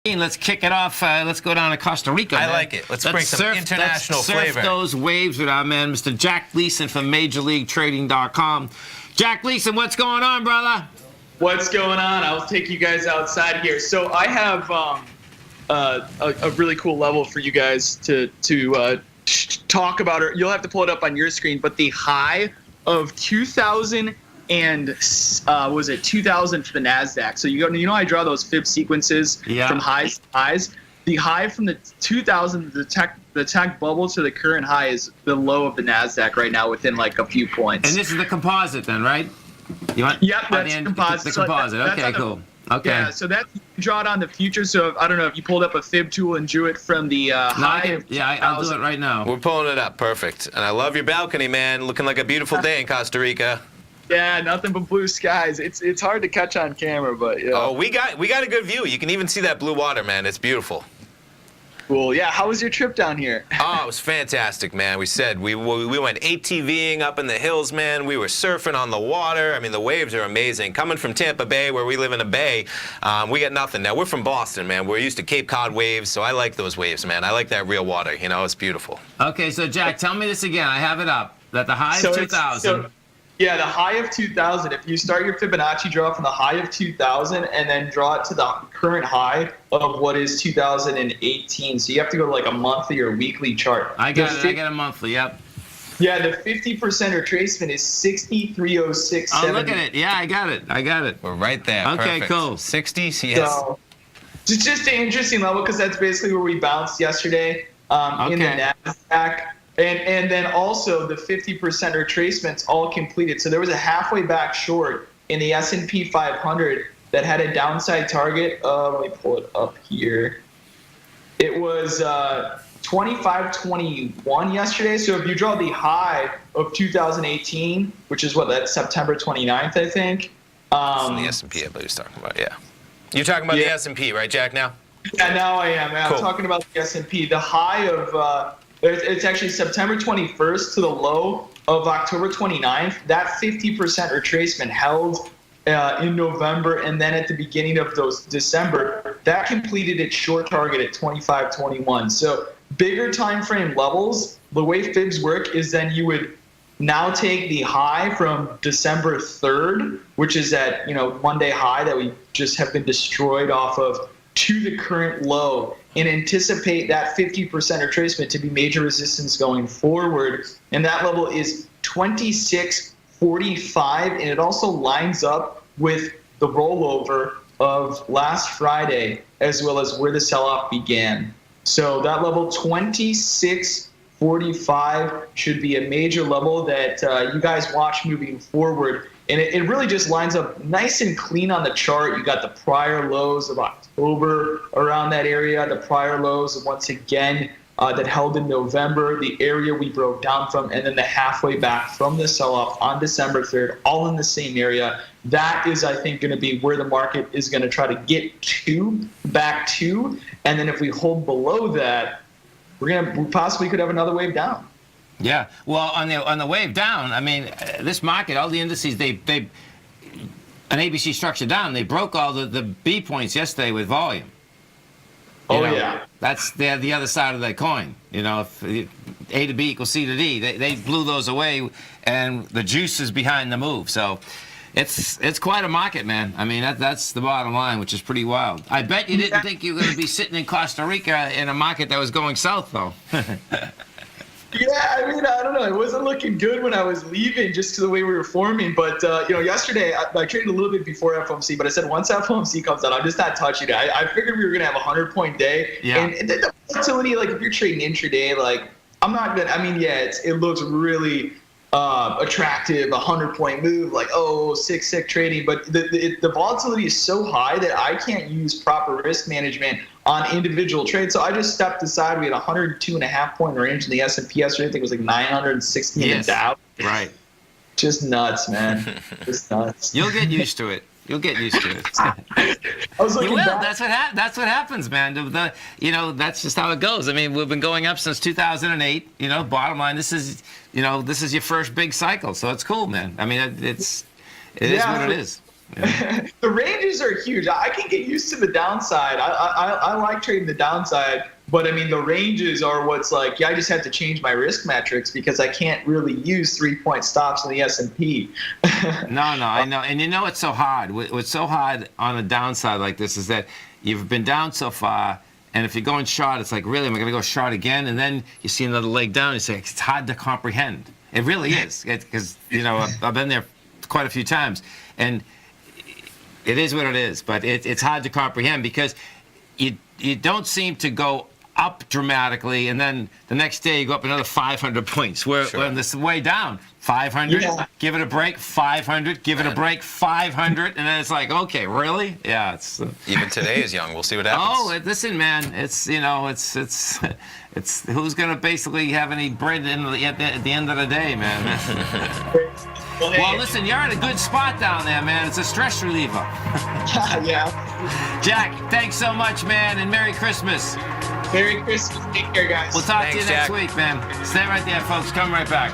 Let's kick it off. Let's go down to Costa Rica. I man. like it. Let's bring some international flavor. Surf those waves with our man, Mr. Jack Gleason from MajorLeagueTrading.com. Jack Gleason, what's going on, brother? What's going on? I'll take you guys outside here. So I have a really cool level for you guys to talk about. Or you'll have to pull it up on your screen. But the high of 2000 and was it 2000 for the NASDAQ? So you know I draw those fib sequences from highs to highs. The high from the 2000, the tech bubble to the current high is the low of the NASDAQ right now within like a few points. And this is the composite then, right? Yep, that's the composite. The composite. Okay, cool. Okay. Yeah, so that's draw it on the future. So I don't know if you pulled up a fib tool and drew it from the high. I'll do it right now. We're pulling it up. Perfect. And I love your balcony, man. Looking like a beautiful day in Costa Rica. Yeah, nothing but blue skies. It's hard to catch on camera, but yeah. Oh, we got a good view. You can even see that blue water, man. It's beautiful. Cool. Yeah. How was your trip down here? Oh, it was fantastic, man. We went ATVing up in the hills, man. We were surfing on the water. I mean, the waves are amazing. Coming from Tampa Bay, where we live in a bay, we got nothing. Now, we're from Boston, man. We're used to Cape Cod waves, so I like those waves, man. I like that real water. You know, it's beautiful. Okay, so Jack, tell me this again. I have it up. That the high of 2000. Yeah, the high of 2000, if you start your Fibonacci draw from the high of 2000 and then draw it to the current high of what is 2018. So you have to go to like a monthly or weekly chart. I got a monthly, yep. Yeah, the 50% retracement is 6306. Oh, look at it. Yeah, I got it. We're right there. Okay, perfect. cool. 60, yes. So it's just an interesting level because that's basically where we bounced yesterday in the NASDAQ. And then also the 50% retracements all completed. So there was a halfway back short in the S&P 500 that had a downside target of, let me pull it up here. It was 25.21 yesterday. So if you draw the high of 2018, which is what, that's September 29th, I think. It's in the S&P, I believe he's talking about, yeah. You're talking about the S&P, right, Jack, now? Yeah, now I am. Cool. I'm talking about the S&P. The high of... it's actually September 21st to the low of October 29th. That 50% retracement held in November, and then at the beginning of December, that completed its short target at 25.21. So bigger time frame levels, the way fibs work is then you would now take the high from December 3rd, which is that one day high that we just have been destroyed off of, to the current low, and anticipate that 50% retracement to be major resistance going forward. And that level is 26.45, and it also lines up with the rollover of last Friday as well as where the sell-off began. So that level 26.45 should be a major level that you guys watch moving forward. And it really just lines up nice and clean on the chart. You got the prior lows of October around that area, the prior lows once again that held in November, the area we broke down from, and then the halfway back from the sell-off on December 3rd, all in the same area. That is, I think, going to be where the market is going to try to get back to. And then if we hold below that, we possibly could have another wave down. Yeah, well, on the wave down, I mean, this market, all the indices, they an ABC structure down, they broke all the B points yesterday with volume. Yeah. That's the other side of that coin. If A to B equals C to D, they blew those away, and the juice is behind the move. So it's quite a market, man. I mean, that's the bottom line, which is pretty wild. I bet you didn't think you were going to be sitting in Costa Rica in a market that was going south, though. Yeah, I mean, I don't know. It wasn't looking good when I was leaving just to the way we were forming. But, yesterday I traded a little bit before FOMC, but I said once FOMC comes out, I'm just not touching it. I figured we were going to have a 100-point day. Yeah. And the volatility, like if you're trading intraday, like I'm not going to, I mean, yeah, it looks really attractive, 100-point move, like, sick trading. But the volatility is so high that I can't use proper risk management on individual trades. So I just stepped aside. We had a 102.5-point range in the S&P yesterday. I think it was like 960 in the Dow. Right. Just nuts, man. Just nuts. You'll get used to it. You'll get used to it. I was looking back. That's what happens, man. That's just how it goes. I mean, we've been going up since 2008. Bottom line, this is your first big cycle, so it's cool, man. I mean, it is what it is. The ranges are huge. I can get used to the downside. I like trading the downside, but I mean the ranges are what's like. Yeah, I just have to change my risk metrics because I can't really use 3-point stops in the S&P. No, I know, and you know it's so hard. What's so hard on a downside like this is that you've been down so far, and if you're going short, it's like, really, am I going to go short again? And then you see another leg down, and you say, it's hard to comprehend. It really is, because I've been there quite a few times, and it is what it is. But it's hard to comprehend because you don't seem to go up dramatically, and then the next day you go up another 500 points. We're on this way down. 500, give it a break, 500, give it a break, 500, and then it's like, okay, really? Yeah, it's even today is young. We'll see what happens. Oh, listen, man, it's who's gonna basically have any bread at the end of the day, man. Well, listen, you're in a good spot down there, man. It's a stress reliever. Yeah. Jack, thanks so much, man, and Merry Christmas. Merry Christmas. Take care, guys. We'll talk to you next Jack. week, man. Stay right there, folks. Come right back.